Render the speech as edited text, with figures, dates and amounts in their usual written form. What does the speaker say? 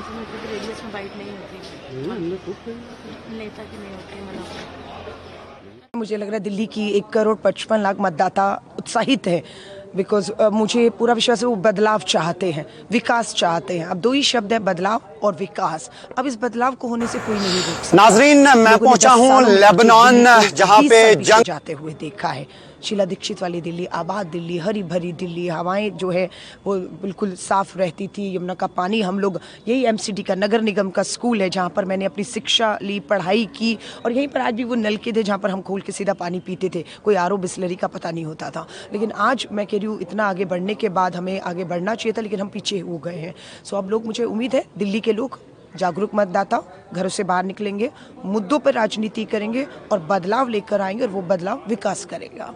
Centimetre के radius में bite नहीं होती, नेता की नहीं होती है मतलब। मुझे लग रहा है दिल्ली की 1,55,00,000 मतदाता उत्साहित है, बिकॉज मुझे पूरा विश्वास है वो बदलाव चाहते हैं, विकास चाहते हैं। अब दो ही शब्द है, बदलाव और विकास। अब इस बदलाव को होने से कोई नहीं रोक सकता। नाजरीन, मैं पहुंचा हूं लेबनान, जहां पे जंग जाते हुए देखा है। शीला दीक्षित वाली दिल्ली, आबाद दिल्ली, हरी भरी दिल्ली, हवाएं जो है वो बिल्कुल साफ रहती थी। यमुना का पानी, हम लोग यही एमसीडी का नगर निगम का स्कूल है जहाँ पर मैंने अपनी शिक्षा ली, पढ़ाई की, और यहीं पर आज भी वो नलके थे जहाँ पर हम खोल के सीधा पानी पीते थे। कोई आरओ बिस्लरी का पता नहीं होता था। लेकिन आज मैं कह रही हूँ, इतना आगे बढ़ने के बाद हमें आगे बढ़ना चाहिए था, लेकिन हम पीछे हो गए हैं। सो अब लोग, मुझे उम्मीद है दिल्ली के लोग जागरूक मतदाता घरों से बाहर निकलेंगे, मुद्दों पर राजनीति करेंगे और बदलाव लेकर आएंगे, और वो बदलाव विकास करेगा।